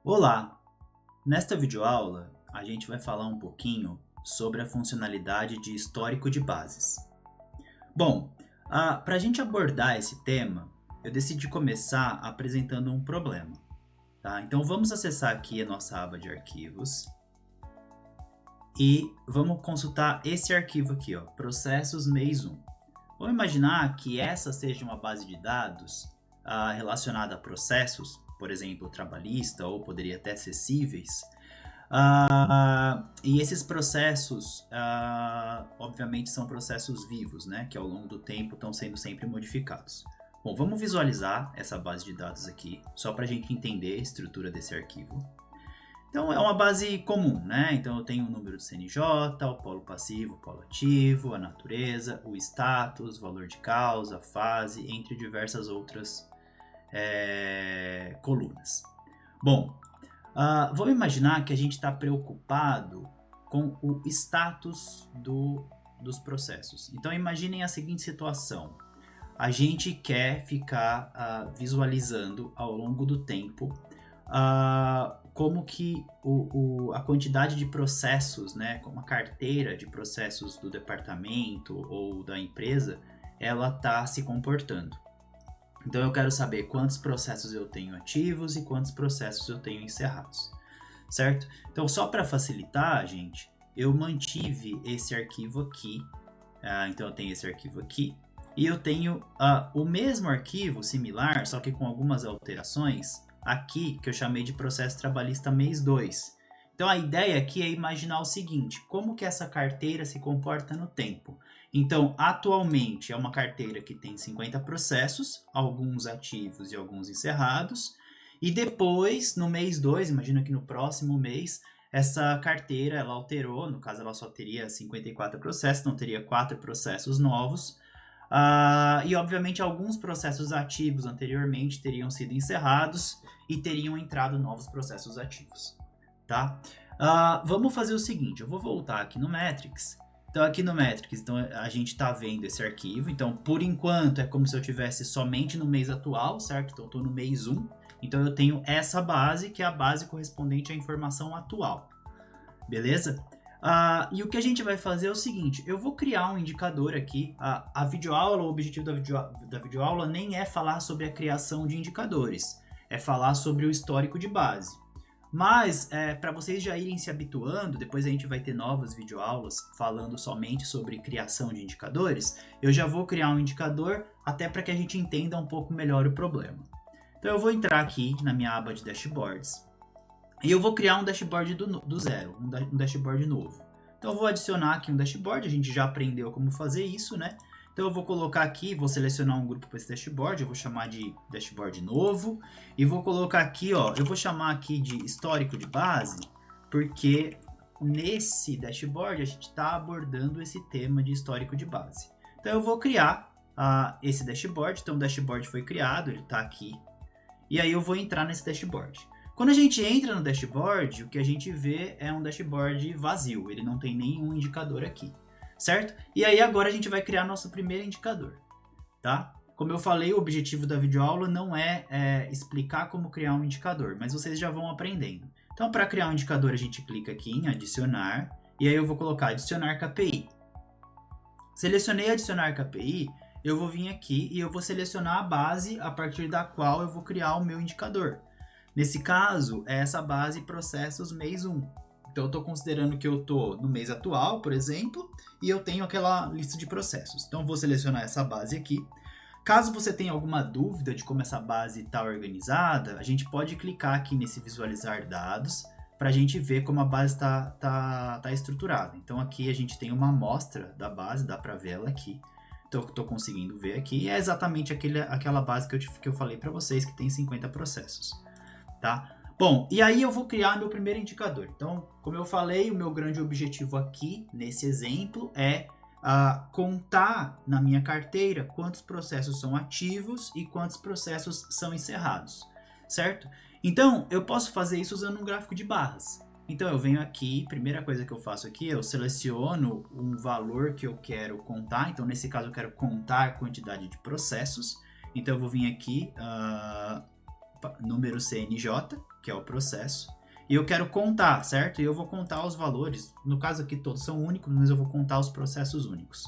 Olá! Nesta videoaula, a gente vai falar um pouquinho sobre a funcionalidade de histórico de bases. Bom, para a gente abordar esse tema, eu decidi começar apresentando um problema, tá? Então vamos acessar aqui a nossa aba de arquivos e vamos consultar esse arquivo aqui, ó, processos mês 1. Vamos imaginar que essa seja uma base de dados relacionada a processos, por exemplo, trabalhista ou poderia até ser cíveis. E esses processos, obviamente, são processos vivos, né? Que ao longo do tempo estão sendo sempre modificados. Bom, vamos visualizar essa base de dados aqui, só para a gente entender a estrutura desse arquivo. Então, é uma base comum, né? Então, eu tenho o número do CNJ, o polo passivo, o polo ativo, a natureza, o status, valor de causa, fase, entre diversas outras colunas. Bom, vamos imaginar que a gente está preocupado com o status dos processos. Então, imaginem a seguinte situação. A gente quer ficar visualizando ao longo do tempo como que a quantidade de processos, né, como a carteira de processos do departamento ou da empresa, ela está se comportando. Então eu quero saber quantos processos eu tenho ativos e quantos processos eu tenho encerrados, certo? Então só para facilitar, gente, eu mantive esse arquivo aqui. Então eu tenho esse arquivo aqui e eu tenho o mesmo arquivo similar, só que com algumas alterações aqui, que eu chamei de processo trabalhista mês 2. Então a ideia aqui é imaginar o seguinte: como que essa carteira se comporta no tempo? Então, atualmente é uma carteira que tem 50 processos, alguns ativos e alguns encerrados. E depois, no mês 2, imagina que no próximo mês, essa carteira ela alterou, no caso ela só teria 54 processos, não teria 4 processos novos. E obviamente alguns processos ativos anteriormente teriam sido encerrados e teriam entrado novos processos ativos, tá? Vamos fazer o seguinte, eu vou voltar aqui no Metrics. Então aqui no Metrics, então, a gente está vendo esse arquivo. Então por enquanto é como se eu tivesse somente no mês atual, certo? Então eu estou no mês 1. Então eu tenho essa base, que é a base correspondente à informação atual. Beleza? E o que a gente vai fazer é o seguinte, eu vou criar um indicador aqui. A videoaula, o objetivo da videoaula nem é falar sobre a criação de indicadores, é falar sobre o histórico de base. Mas, para vocês já irem se habituando, depois a gente vai ter novas videoaulas falando somente sobre criação de indicadores, eu já vou criar um indicador até para que a gente entenda um pouco melhor o problema. Então eu vou entrar aqui na minha aba de dashboards e eu vou criar um dashboard do zero, um dashboard novo. Então eu vou adicionar aqui um dashboard, a gente já aprendeu como fazer isso, né? Então eu vou colocar aqui, vou selecionar um grupo para esse dashboard, eu vou chamar de dashboard novo e vou colocar aqui, ó, eu vou chamar aqui de histórico de base, porque nesse dashboard a gente está abordando esse tema de histórico de base. Então eu vou criar esse dashboard, então o dashboard foi criado, ele está aqui, e aí eu vou entrar nesse dashboard. Quando a gente entra no dashboard, o que a gente vê é um dashboard vazio, ele não tem nenhum indicador aqui, certo? E aí agora a gente vai criar nosso primeiro indicador, tá? Como eu falei, o objetivo da videoaula não é explicar como criar um indicador, mas vocês já vão aprendendo. Então, para criar um indicador, a gente clica aqui em adicionar, e aí eu vou colocar adicionar KPI. Selecionei adicionar KPI, eu vou vir aqui e eu vou selecionar a base a partir da qual eu vou criar o meu indicador. Nesse caso, é essa base processos mês 1. Então, eu estou considerando que eu estou no mês atual, por exemplo, e eu tenho aquela lista de processos. Então, eu vou selecionar essa base aqui. Caso você tenha alguma dúvida de como essa base está organizada, a gente pode clicar aqui nesse visualizar dados para a gente ver como a base tá estruturada. Então, aqui a gente tem uma amostra da base, dá para ver ela aqui. Então, eu estou conseguindo ver aqui. E é exatamente aquela base que eu falei para vocês, que tem 50 processos. Tá? Bom, e aí eu vou criar meu primeiro indicador. Então, como eu falei, o meu grande objetivo aqui, nesse exemplo, é contar na minha carteira quantos processos são ativos e quantos processos são encerrados, certo? Então, eu posso fazer isso usando um gráfico de barras. Então, eu venho aqui, primeira coisa que eu faço aqui, eu seleciono um valor que eu quero contar. Então, nesse caso, eu quero contar a quantidade de processos. Então, eu vou vir aqui... número CNJ, que é o processo, e eu quero contar, certo? E eu vou contar os valores, no caso aqui todos são únicos, mas eu vou contar os processos únicos.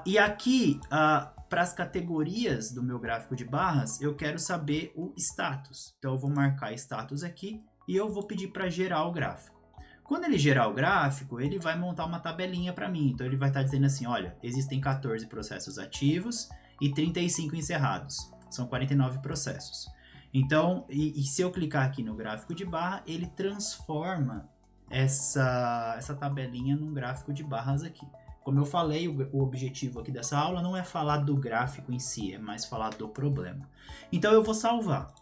E aqui, para as categorias do meu gráfico de barras, eu quero saber o status. Então eu vou marcar status aqui e eu vou pedir para gerar o gráfico. Quando ele gerar o gráfico, ele vai montar uma tabelinha para mim. Então ele vai estar dizendo assim, olha, existem 14 processos ativos e 35 encerrados. São 49 processos. Então, e se eu clicar aqui no gráfico de barra, ele transforma essa tabelinha num gráfico de barras aqui. Como eu falei, o objetivo aqui dessa aula não é falar do gráfico em si, é mais falar do problema. Então eu vou salvar.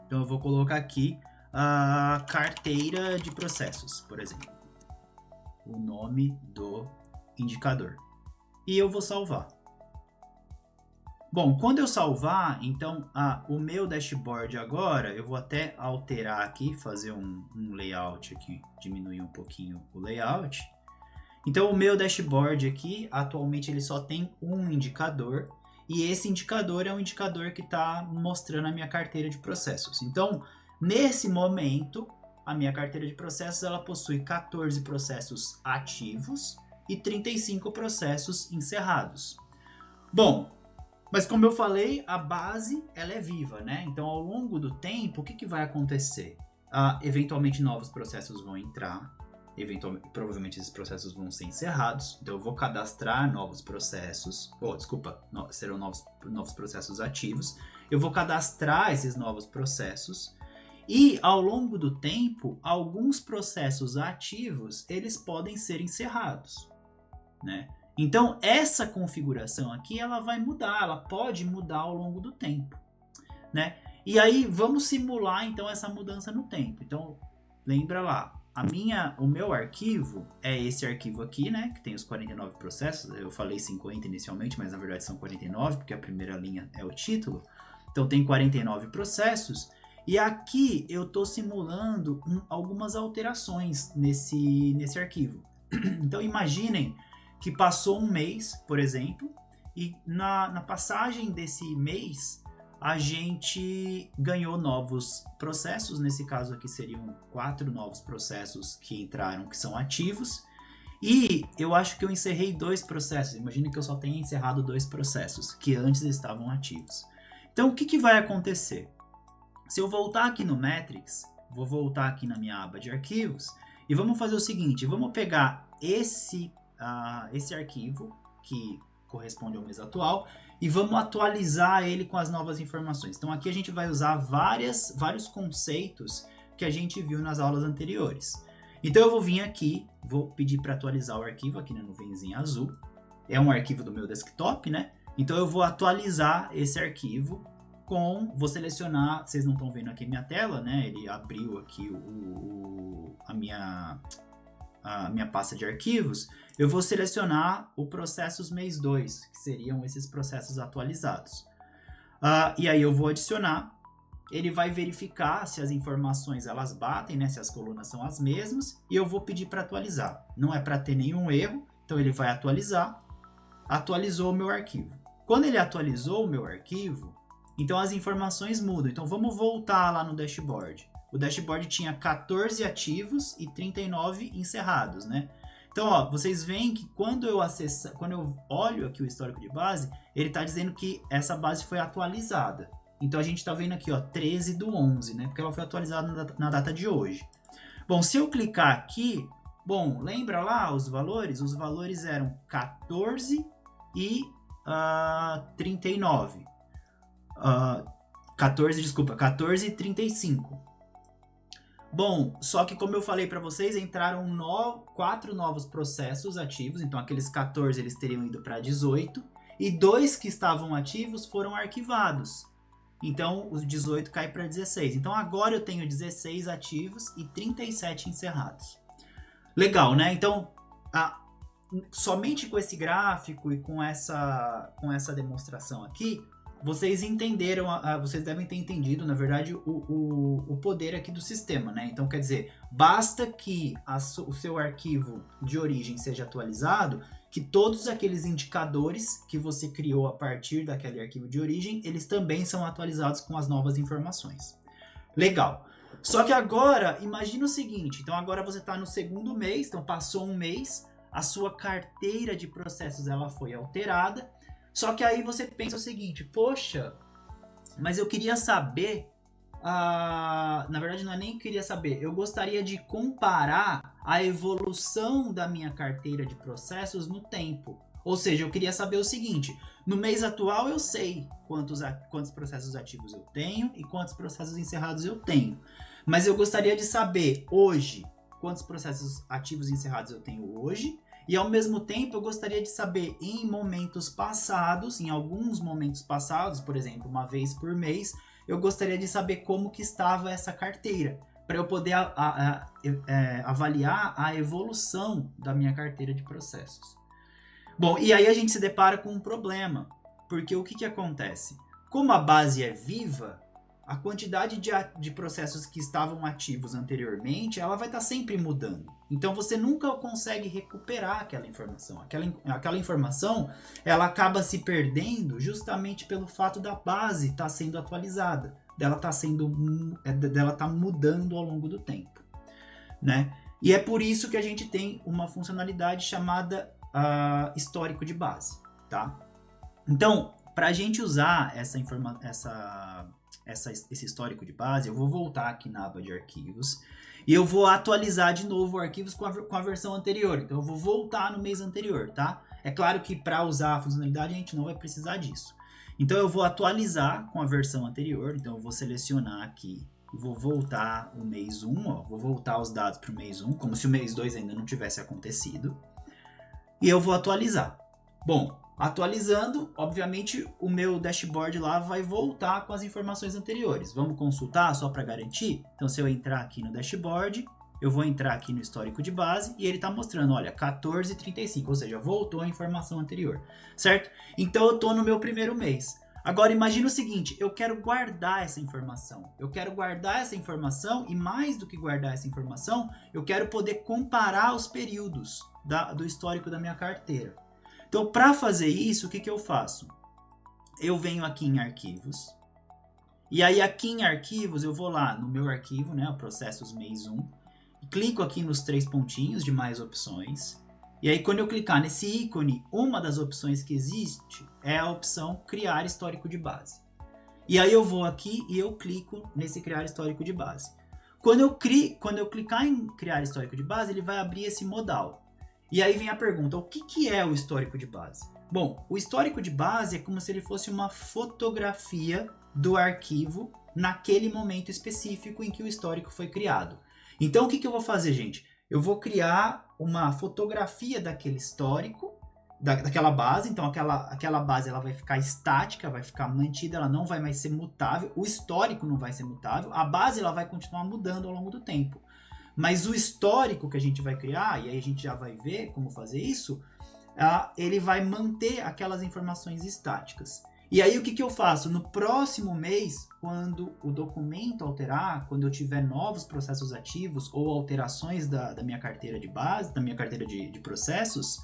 Então eu vou colocar aqui a carteira de processos, por exemplo. O nome do indicador. E eu vou salvar. Bom, quando eu salvar, então o meu dashboard agora, eu vou até alterar aqui, fazer um layout aqui, diminuir um pouquinho o layout. Então o meu dashboard aqui, atualmente ele só tem um indicador, e esse indicador é um indicador que está mostrando a minha carteira de processos. Então, nesse momento, a minha carteira de processos ela possui 14 processos ativos e 35 processos encerrados. Bom, mas como eu falei, a base ela é viva, né? Então, ao longo do tempo, o que vai acontecer? Eventualmente, novos processos vão entrar. Provavelmente, esses processos vão ser encerrados. Então, eu vou cadastrar novos processos. Serão novos processos ativos. Eu vou cadastrar esses novos processos. E, ao longo do tempo, alguns processos ativos, eles podem ser encerrados, né? Então, essa configuração aqui, ela vai mudar, ela pode mudar ao longo do tempo, né? E aí, vamos simular, então, essa mudança no tempo. Então, lembra lá, o meu arquivo é esse arquivo aqui, né? Que tem os 49 processos. Eu falei 50 inicialmente, mas na verdade são 49, porque a primeira linha é o título. Então, tem 49 processos. E aqui, eu estou simulando algumas alterações nesse arquivo. Então, imaginem que passou um mês, por exemplo, e na passagem desse mês, a gente ganhou novos processos. Nesse caso aqui seriam 4 novos processos que entraram, que são ativos. E eu acho que eu encerrei 2 processos. Imagine que eu só tenha encerrado 2 processos, que antes estavam ativos. Então, o que vai acontecer? Se eu voltar aqui no Metrics, vou voltar aqui na minha aba de arquivos, e vamos fazer o seguinte, vamos pegar esse arquivo, que corresponde ao mês atual, e vamos atualizar ele com as novas informações. Então aqui a gente vai usar vários conceitos que a gente viu nas aulas anteriores. Então eu vou vir aqui, vou pedir para atualizar o arquivo aqui na nuvenzinha azul. É um arquivo do meu desktop, né? Então eu vou atualizar esse arquivo vou selecionar, vocês não estão vendo aqui minha tela, né? Ele abriu aqui a minha pasta de arquivos. Eu vou selecionar o processos mês 2, que seriam esses processos atualizados. E aí eu vou adicionar. Ele vai verificar se as informações elas batem, né? Se as colunas são as mesmas. E eu vou pedir para atualizar. Não é para ter nenhum erro. Então ele vai atualizar. Atualizou o meu arquivo. Quando ele atualizou o meu arquivo, então as informações mudam. Então vamos voltar lá no dashboard. O dashboard tinha 14 ativos e 39 encerrados, né? Então, ó, vocês veem que quando eu olho aqui o histórico de base, ele está dizendo que essa base foi atualizada. Então a gente está vendo aqui, ó, 13/11, né? Porque ela foi atualizada na data de hoje. Bom, se eu clicar aqui, bom, lembra lá os valores? Os valores eram 14 e 39. 14 e 35. Bom, só que como eu falei para vocês, entraram 4 novos processos ativos, então aqueles 14 eles teriam ido para 18, e 2 que estavam ativos foram arquivados. Então os 18 cai para 16. Então agora eu tenho 16 ativos e 37 encerrados. Legal, né? Então, somente com esse gráfico e com essa demonstração aqui, vocês entenderam, vocês devem ter entendido, na verdade, o poder aqui do sistema, né? Então, quer dizer, basta que o seu arquivo de origem seja atualizado que todos aqueles indicadores que você criou a partir daquele arquivo de origem, eles também são atualizados com as novas informações. Legal. Só que agora, imagina o seguinte, então agora você está no segundo mês, então passou um mês, a sua carteira de processos ela foi alterada, só que aí você pensa o seguinte, poxa, mas eu queria saber, na verdade não é nem queria saber, eu gostaria de comparar a evolução da minha carteira de processos no tempo. Ou seja, eu queria saber o seguinte, no mês atual eu sei quantos processos ativos eu tenho e quantos processos encerrados eu tenho. Mas eu gostaria de saber hoje quantos processos ativos encerrados eu tenho hoje e ao mesmo tempo eu gostaria de saber em momentos passados, em alguns momentos passados, por exemplo, uma vez por mês, eu gostaria de saber como que estava essa carteira, para eu poder avaliar a evolução da minha carteira de processos. Bom, e aí a gente se depara com um problema, porque o que acontece? Como a base é viva, a quantidade de processos que estavam ativos anteriormente, ela vai estar sempre mudando. Então você nunca consegue recuperar aquela informação. Aquela informação, ela acaba se perdendo justamente pelo fato da base estar sendo atualizada, dela tá mudando ao longo do tempo, né? E é por isso que a gente tem uma funcionalidade chamada histórico de base, tá? Então, para a gente usar esse histórico de base, eu vou voltar aqui na aba de arquivos e eu vou atualizar de novo arquivos com a versão anterior. Então, eu vou voltar no mês anterior, tá? É claro que para usar a funcionalidade a gente não vai precisar disso. Então, eu vou atualizar com a versão anterior. Então, eu vou selecionar aqui e vou voltar o mês 1, ó, vou voltar os dados para o mês 1, como se o mês 2 ainda não tivesse acontecido. E eu vou atualizar. Bom, atualizando, obviamente o meu dashboard lá vai voltar com as informações anteriores. Vamos consultar só para garantir? Então se eu entrar aqui no dashboard, eu vou entrar aqui no histórico de base e ele está mostrando, olha, 14,35, ou seja, voltou a informação anterior, certo? Então eu estou no meu primeiro mês. Agora imagina o seguinte, eu quero guardar essa informação. Eu quero guardar essa informação e mais do que guardar essa informação, eu quero poder comparar os períodos do histórico da minha carteira. Então, para fazer isso, o que eu faço? Eu venho aqui em arquivos, e aí aqui em arquivos eu vou lá no meu arquivo, né, processos mês 1, clico aqui nos 3 pontinhos de mais opções, e aí quando eu clicar nesse ícone, uma das opções que existe é a opção criar histórico de base. E aí eu vou aqui e eu clico nesse criar histórico de base. Quando eu clicar em criar histórico de base, ele vai abrir esse modal. E aí vem a pergunta, o que é o histórico de base? Bom, o histórico de base é como se ele fosse uma fotografia do arquivo naquele momento específico em que o histórico foi criado. Então o que eu vou fazer, gente? Eu vou criar uma fotografia daquele histórico, daquela base, então aquela base ela vai ficar estática, vai ficar mantida, ela não vai mais ser mutável, o histórico não vai ser mutável, a base ela vai continuar mudando ao longo do tempo. Mas o histórico que a gente vai criar, e aí a gente já vai ver como fazer isso, ele vai manter aquelas informações estáticas. E aí o que eu faço? No próximo mês, quando o documento alterar, quando eu tiver novos processos ativos ou alterações da minha carteira de base, da minha carteira de processos,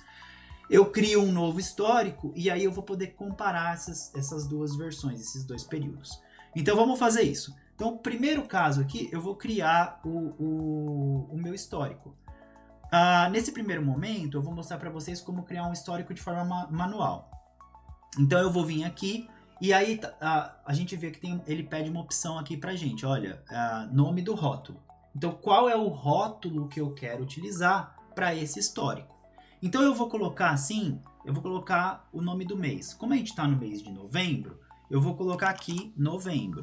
eu crio um novo histórico e aí eu vou poder comparar essas duas versões, esses dois períodos. Então vamos fazer isso. Então, o primeiro caso aqui, eu vou criar o meu histórico. Nesse primeiro momento, eu vou mostrar para vocês como criar um histórico de forma manual. Então, eu vou vir aqui e aí a gente vê que ele pede uma opção aqui para a gente. Olha, nome do rótulo. Então, qual é o rótulo que eu quero utilizar para esse histórico? Então, eu vou colocar assim, eu vou colocar o nome do mês. Como a gente está no mês de novembro, eu vou colocar aqui novembro.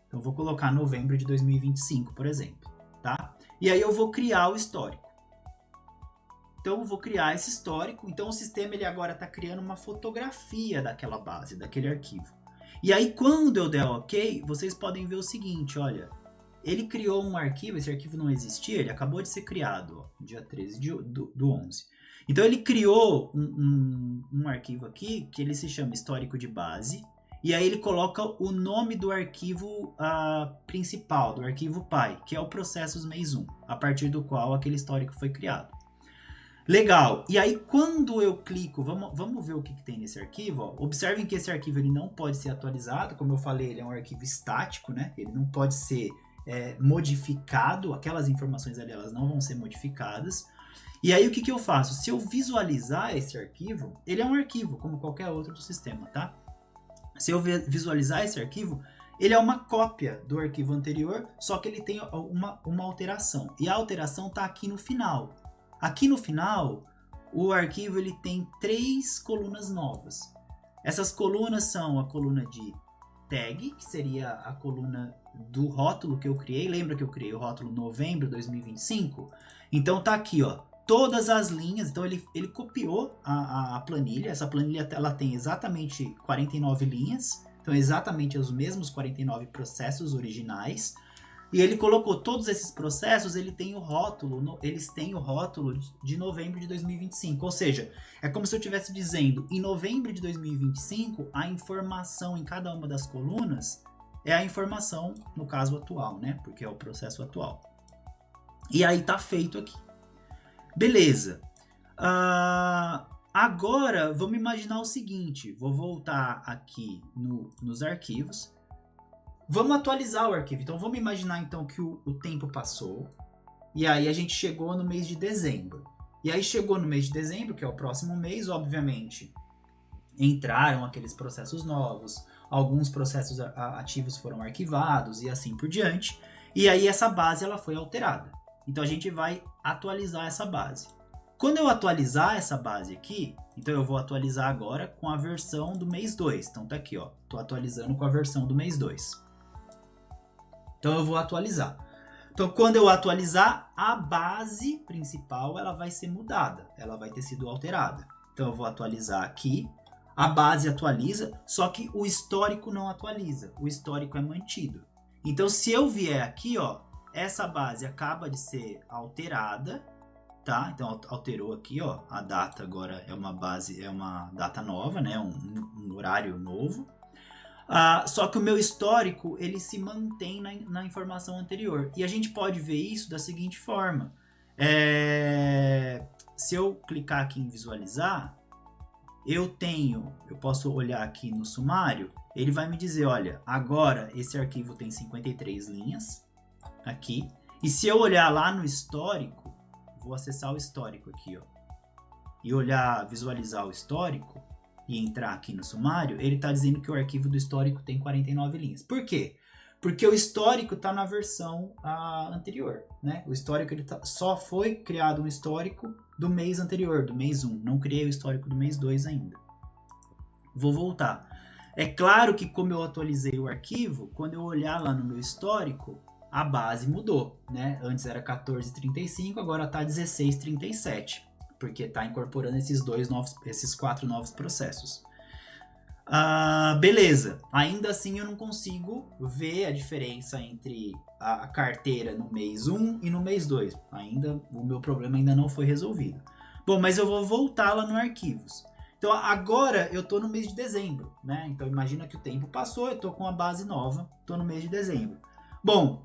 Então, eu vou colocar novembro de 2025, por exemplo, tá? E aí eu vou criar o histórico. Então, eu vou criar esse histórico. Então, o sistema ele agora está criando uma fotografia daquela base, daquele arquivo. E aí, quando eu der OK, vocês podem ver o seguinte, olha, ele criou um arquivo, esse arquivo não existia, ele acabou de ser criado, ó, dia 13 do 11. Então, ele criou um arquivo aqui que ele se chama histórico de base. E aí ele coloca o nome do arquivo principal, do arquivo pai, que é o processos mês 1, a partir do qual aquele histórico foi criado. Legal. E aí, quando eu clico, vamos ver o que tem nesse arquivo. Ó. Observem que esse arquivo ele não pode ser atualizado. Como eu falei, ele é um arquivo estático, né? Ele não pode ser modificado. Aquelas informações ali, elas não vão ser modificadas. E aí, o que eu faço? Se eu visualizar esse arquivo, ele é um arquivo, como qualquer outro do sistema, tá? Se eu visualizar esse arquivo, ele é uma cópia do arquivo anterior, só que ele tem uma alteração. E a alteração está aqui no final. Aqui no final, o arquivo ele tem 3 colunas novas. Essas colunas são a coluna de tag, que seria a coluna do rótulo que eu criei. Lembra que eu criei o rótulo novembro de 2025? Então tá aqui, ó, todas as linhas. Então ele copiou a planilha. Essa planilha ela tem exatamente 49 linhas. Então exatamente os mesmos 49 processos originais. E ele colocou todos esses processos, eles têm o rótulo de novembro de 2025. Ou seja, é como se eu estivesse dizendo, em novembro de 2025, a informação em cada uma das colunas é a informação, no caso atual, né? Porque é o processo atual. E aí tá feito aqui. Beleza. Agora, vamos imaginar o seguinte. Vou voltar aqui nos arquivos. Vamos atualizar o arquivo. Então, vamos imaginar então que o tempo passou. E aí a gente chegou no mês de dezembro. E aí chegou no mês de dezembro, que é o próximo mês, obviamente. Entraram aqueles processos novos. Alguns processos ativos foram arquivados e assim por diante. E aí essa base ela foi alterada. Então, a gente vai atualizar essa base. Quando eu atualizar essa base aqui, então eu vou atualizar agora com a versão do mês 2. Então, tá aqui, ó. Estou atualizando com a versão do mês 2. Então eu vou atualizar. Então quando eu atualizar, a base principal ela vai ser mudada, ela vai ter sido alterada. Então eu vou atualizar aqui, a base atualiza, só que o histórico não atualiza, o histórico é mantido. Então se eu vier aqui, ó, essa base acaba de ser alterada, tá? Então alterou aqui, ó, a data agora é uma data nova, né? Um horário novo. Só que o meu histórico ele se mantém na informação anterior. E a gente pode ver isso da seguinte forma. Se eu clicar aqui em visualizar, eu posso olhar aqui no sumário, ele vai me dizer, olha, agora esse arquivo tem 53 linhas aqui. E se eu olhar lá no histórico, vou acessar o histórico aqui, ó, e visualizar o histórico, e entrar aqui no sumário, ele está dizendo que o arquivo do histórico tem 49 linhas. Por quê? Porque o histórico está na versão anterior, né? O histórico só foi criado um histórico do mês anterior, do mês 1. Não criei o histórico do mês 2 ainda. Vou voltar. É claro que como eu atualizei o arquivo, quando eu olhar lá no meu histórico, a base mudou, né? Antes era 1435, agora está 1637. Porque está incorporando esses 4 novos processos. Beleza. Ainda assim eu não consigo ver a diferença entre a carteira no mês 1 e no mês 2. O meu problema ainda não foi resolvido. Bom, mas eu vou voltar lá no arquivos. Então agora eu estou no mês de dezembro, né? Então imagina que o tempo passou, eu estou com a base nova, estou no mês de dezembro. Bom,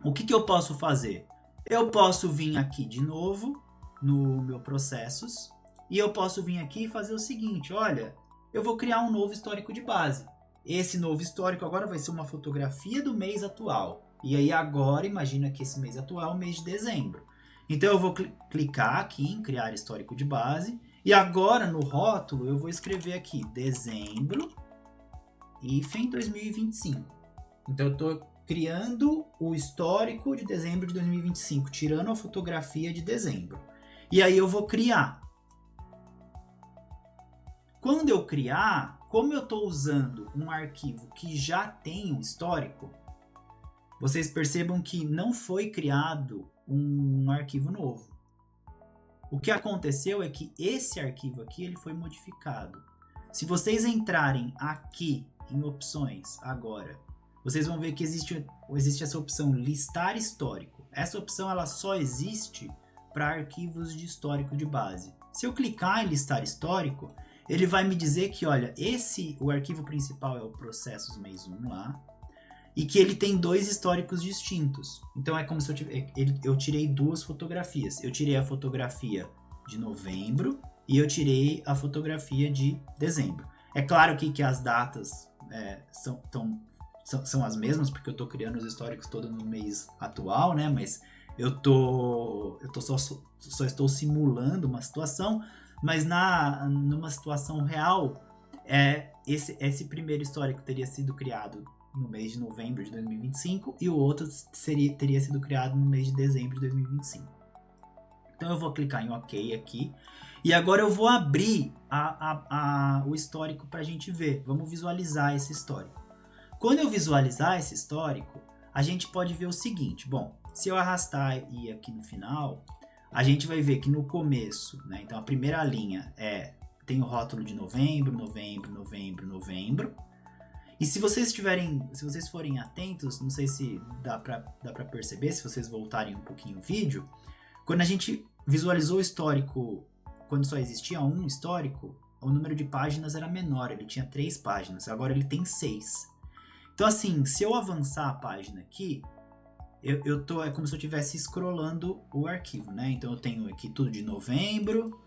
o que eu posso fazer? Eu posso vir aqui de novo no meu processos, e eu posso vir aqui e fazer o seguinte, olha, eu vou criar um novo histórico de base. Esse novo histórico agora vai ser uma fotografia do mês atual. E aí agora, imagina que esse mês atual é o mês de dezembro. Então eu vou clicar aqui em criar histórico de base, e agora no rótulo eu vou escrever aqui, dezembro, hífen 2025. Então eu estou criando o histórico de dezembro de 2025, tirando a fotografia de dezembro. E aí eu vou criar. Quando eu criar, como eu estou usando um arquivo que já tem um histórico, vocês percebam que não foi criado um arquivo novo. O que aconteceu é que esse arquivo aqui ele foi modificado. Se vocês entrarem aqui em opções agora, vocês vão ver que existe essa opção listar histórico. Essa opção ela só existe para arquivos de histórico de base. Se eu clicar em listar histórico, ele vai me dizer que, olha, o arquivo principal é o processos mês 1 lá, e que ele tem 2 históricos distintos. Então é como se eu tirei 2 fotografias. Eu tirei a fotografia de novembro e eu tirei a fotografia de dezembro. É claro que as datas são as mesmas, porque eu estou criando os históricos todo no mês atual, né? Mas só estou simulando uma situação, mas numa situação real, esse primeiro histórico teria sido criado no mês de novembro de 2025 e o outro teria sido criado no mês de dezembro de 2025. Então eu vou clicar em OK aqui e agora eu vou abrir o histórico para a gente ver. Vamos visualizar esse histórico. Quando eu visualizar esse histórico, a gente pode ver o seguinte. Bom, se eu arrastar e ir aqui no final, a gente vai ver que no começo, né? Então a primeira linha tem o rótulo de novembro, novembro, novembro, novembro. E se vocês forem atentos, não sei se dá para perceber, se vocês voltarem um pouquinho o vídeo, quando a gente visualizou o histórico, quando só existia um histórico, o número de páginas era menor, ele tinha 3 páginas, agora ele tem 6. Então assim, se eu avançar a página aqui, é como se eu estivesse scrollando o arquivo, né? Então eu tenho aqui tudo de novembro.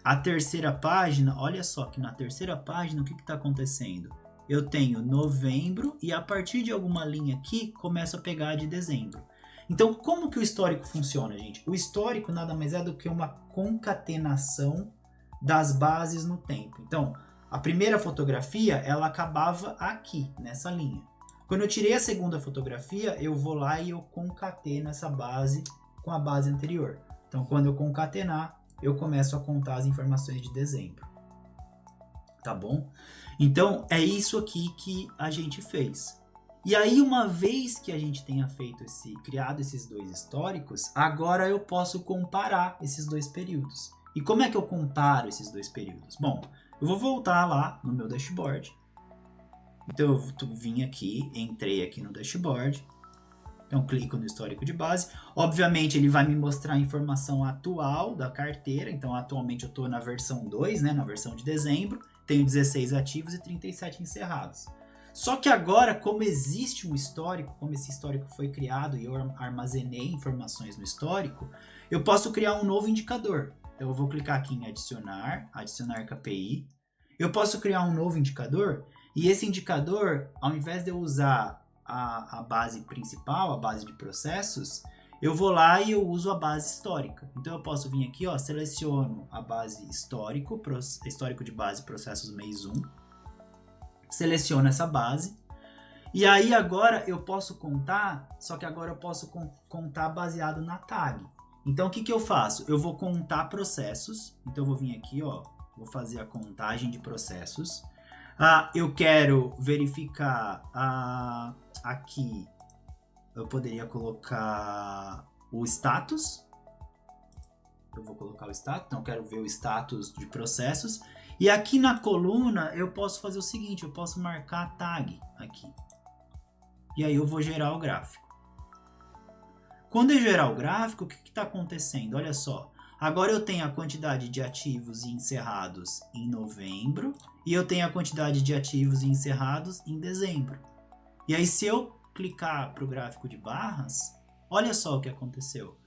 A terceira página, olha só que na terceira página o que está acontecendo? Eu tenho novembro e a partir de alguma linha aqui começa a pegar de dezembro. Então como que o histórico funciona, gente? O histórico nada mais é do que uma concatenação das bases no tempo. Então a primeira fotografia ela acabava aqui, nessa linha. Quando eu tirei a segunda fotografia, eu vou lá e eu concateno essa base com a base anterior. Então quando eu concatenar, eu começo a contar as informações de dezembro. Tá bom? Então é isso aqui que a gente fez. E aí uma vez que a gente tenha criado esses dois históricos, agora eu posso comparar esses dois períodos. E como é que eu comparo esses dois períodos? Bom, eu vou voltar lá no meu dashboard. Então eu vim aqui, entrei aqui no dashboard. Então clico no histórico de base. Obviamente ele vai me mostrar a informação atual da carteira. Então atualmente eu estou na versão 2, né, na versão de dezembro. Tenho 16 ativos e 37 encerrados. Só que agora, como existe um histórico, como esse histórico foi criado e eu armazenei informações no histórico, eu posso criar um novo indicador. Então eu vou clicar aqui em adicionar KPI. Eu posso criar um novo indicador e esse indicador, ao invés de eu usar a base principal, a base de processos, eu vou lá e eu uso a base histórica. Então eu posso vir aqui, ó, seleciono a base histórico de base processos mês 1, seleciono essa base, e aí agora eu posso contar, só que agora eu posso contar baseado na tag. Então o que eu faço? Eu vou contar processos, então eu vou vir aqui, ó, vou fazer a contagem de processos. Eu quero verificar aqui, eu poderia colocar o status. Eu vou colocar o status, então eu quero ver o status de processos. E aqui na coluna eu posso fazer o seguinte, eu posso marcar a tag aqui. E aí eu vou gerar o gráfico. Quando eu gerar o gráfico, o que está acontecendo? Olha só. Agora eu tenho a quantidade de ativos e encerrados em novembro e eu tenho a quantidade de ativos e encerrados em dezembro. E aí se eu clicar para o gráfico de barras, olha só o que aconteceu.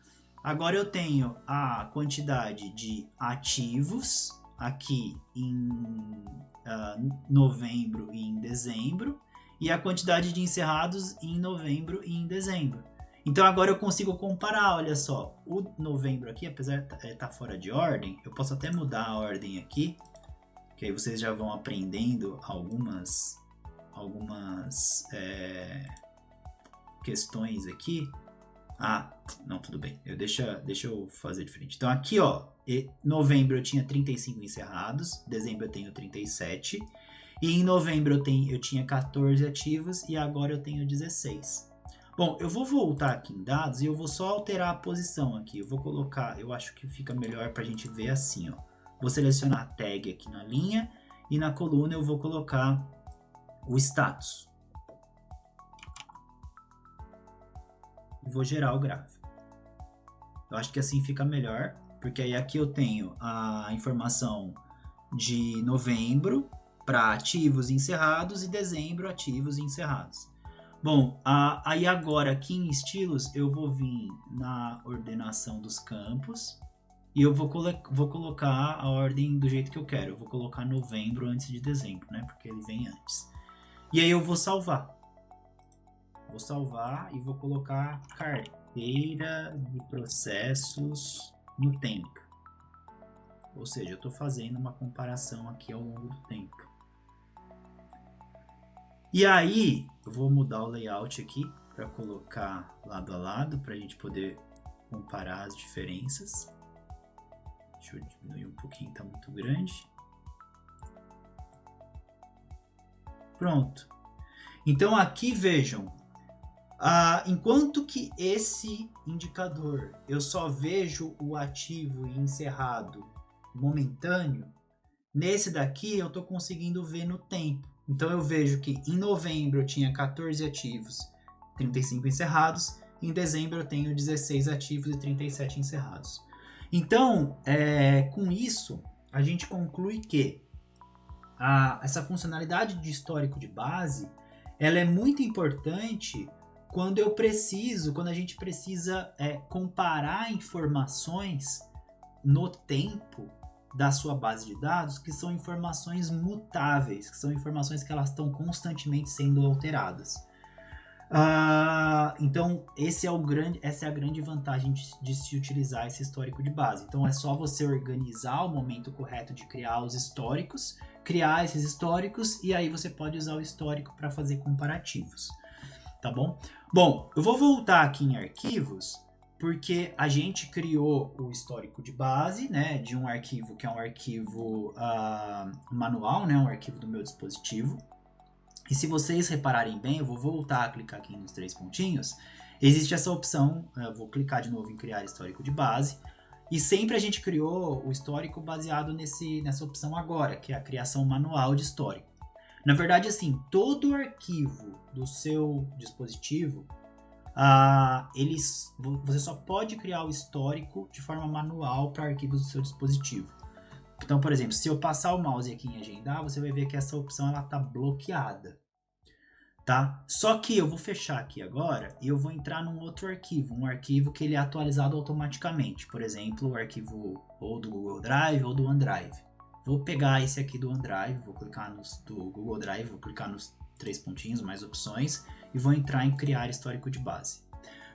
Agora eu tenho a quantidade de ativos aqui em novembro e em dezembro e a quantidade de encerrados em novembro e em dezembro. Então agora eu consigo comparar, olha só, o novembro aqui, apesar de estar fora de ordem, eu posso até mudar a ordem aqui, que aí vocês já vão aprendendo algumas questões aqui. Não, tudo bem, deixa eu fazer diferente. Então aqui, ó, novembro eu tinha 35 encerrados, dezembro eu tenho 37, e em novembro eu tinha 14 ativos e agora eu tenho 16. Bom, eu vou voltar aqui em dados e eu vou só alterar a posição aqui. Eu vou colocar, eu acho que fica melhor para a gente ver assim, ó. Vou selecionar a tag aqui na linha e na coluna eu vou colocar o status. E vou gerar o gráfico. Eu acho que assim fica melhor, porque aí aqui eu tenho a informação de novembro para ativos e encerrados e dezembro ativos e encerrados. Bom, aí agora aqui em estilos eu vou vir na ordenação dos campos e eu vou colocar a ordem do jeito que eu quero. Eu vou colocar novembro antes de dezembro, né? Porque ele vem antes. E aí eu vou salvar. Vou salvar e vou colocar carteira de processos no tempo. Ou seja, eu estou fazendo uma comparação aqui ao longo do tempo. E aí, eu vou mudar o layout aqui para colocar lado a lado para a gente poder comparar as diferenças. Deixa eu diminuir um pouquinho, tá muito grande. Pronto. Então aqui vejam, enquanto que esse indicador eu só vejo o ativo e encerrado momentâneo, nesse daqui eu estou conseguindo ver no tempo. Então eu vejo que em novembro eu tinha 14 ativos, 35 encerrados, em dezembro eu tenho 16 ativos e 37 encerrados. Então, com isso, a gente conclui que essa funcionalidade de histórico de base, ela é muito importante quando a gente precisa comparar informações no tempo da sua base de dados, que são informações mutáveis, que são informações que elas estão constantemente sendo alteradas. Então, essa é a grande vantagem de se utilizar esse histórico de base. Então, é só você organizar o momento correto de criar os históricos, criar esses históricos, e aí você pode usar o histórico para fazer comparativos. Tá bom? Bom, eu vou voltar aqui em arquivos, porque a gente criou o histórico de base, né, de um arquivo que é um arquivo manual, né, um arquivo do meu dispositivo. E se vocês repararem bem, eu vou voltar a clicar aqui nos 3 pontinhos, existe essa opção, eu vou clicar de novo em criar histórico de base, e sempre a gente criou o histórico baseado nessa opção agora, que é a criação manual de histórico. Na verdade, assim, todo arquivo do seu dispositivo, você só pode criar o histórico de forma manual para arquivos do seu dispositivo. Então, por exemplo, se eu passar o mouse aqui em agendar, você vai ver que essa opção ela está bloqueada, tá? Só que eu vou fechar aqui agora e eu vou entrar num outro arquivo, um arquivo que ele é atualizado automaticamente. Por exemplo, o arquivo ou do Google Drive ou do OneDrive. Vou pegar esse aqui do OneDrive, vou clicar do Google Drive, vou clicar nos 3 pontinhos, mais opções, e vou entrar em criar histórico de base.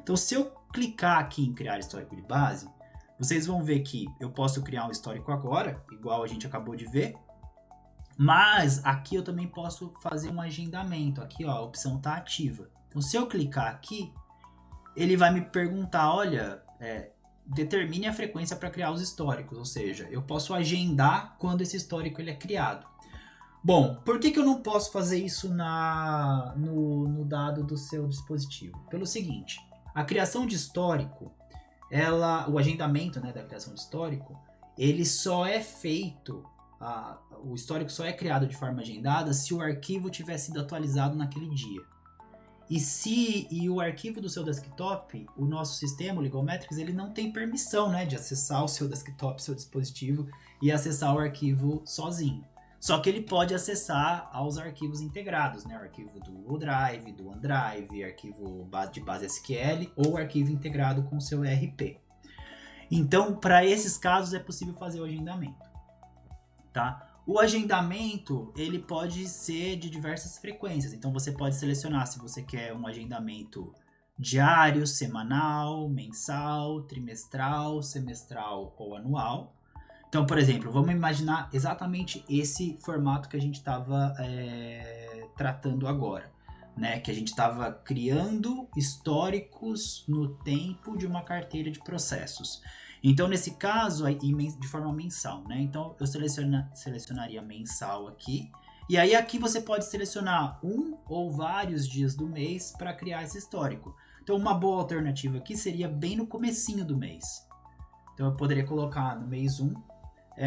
Então, se eu clicar aqui em criar histórico de base, vocês vão ver que eu posso criar um histórico agora, igual a gente acabou de ver, mas aqui eu também posso fazer um agendamento. Aqui, ó, a opção está ativa. Então, se eu clicar aqui, ele vai me perguntar, olha, determine a frequência para criar os históricos, ou seja, eu posso agendar quando esse histórico ele é criado. Bom, por que eu não posso fazer isso no dado do seu dispositivo? Pelo seguinte, a criação de histórico, o agendamento, né, da criação de histórico, ele só é feito, o histórico só é criado de forma agendada se o arquivo tiver sido atualizado naquele dia. E o arquivo do seu desktop, o nosso sistema, o Legalmetrics, ele não tem permissão, né, de acessar o seu desktop, seu dispositivo e acessar o arquivo sozinho. Só que ele pode acessar aos arquivos integrados, né, o arquivo do Google Drive, do OneDrive, arquivo de base SQL ou arquivo integrado com o seu ERP. Então, para esses casos é possível fazer o agendamento, tá? O agendamento, ele pode ser de diversas frequências. Então, você pode selecionar se você quer um agendamento diário, semanal, mensal, trimestral, semestral ou anual. Então, por exemplo, vamos imaginar exatamente esse formato que a gente estava tratando agora, né? Que a gente estava criando históricos no tempo de uma carteira de processos. Então, nesse caso, de forma mensal, né? Então, eu selecionaria mensal aqui. E aí, aqui você pode selecionar um ou vários dias do mês para criar esse histórico. Então, uma boa alternativa aqui seria bem no comecinho do mês. Então, eu poderia colocar no mês 1,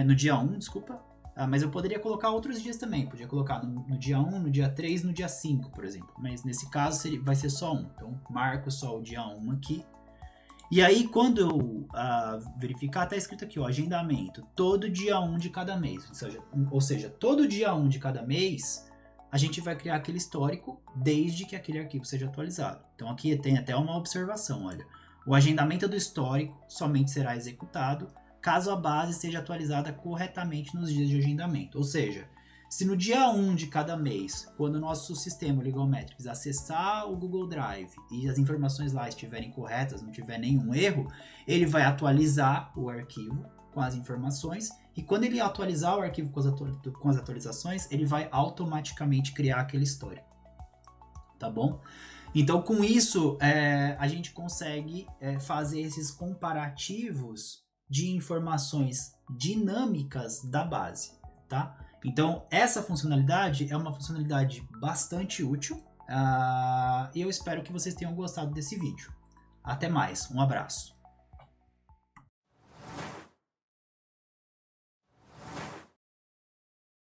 no dia 1, desculpa. Mas eu poderia colocar outros dias também. Podia colocar no dia 1, no dia 3, no dia 5, por exemplo. Mas nesse caso vai ser só um. Então, marco só o dia 1 aqui. E aí, quando eu verificar, está escrito aqui, ó, agendamento, todo dia 1 de cada mês. Ou seja, todo dia 1 de cada mês, a gente vai criar aquele histórico desde que aquele arquivo seja atualizado. Então, aqui tem até uma observação, olha. O agendamento do histórico somente será executado caso a base seja atualizada corretamente nos dias de agendamento. Ou seja, se no dia 1 de cada mês, quando o nosso sistema Legal Metrics acessar o Google Drive e as informações lá estiverem corretas, não tiver nenhum erro, ele vai atualizar o arquivo com as informações, e quando ele atualizar o arquivo com as atualizações, ele vai automaticamente criar aquele histórico. Tá bom? Então, com isso, a gente consegue fazer esses comparativos de informações dinâmicas da base, tá? Então, essa funcionalidade é uma funcionalidade bastante útil, e eu espero que vocês tenham gostado desse vídeo. Até mais, um abraço.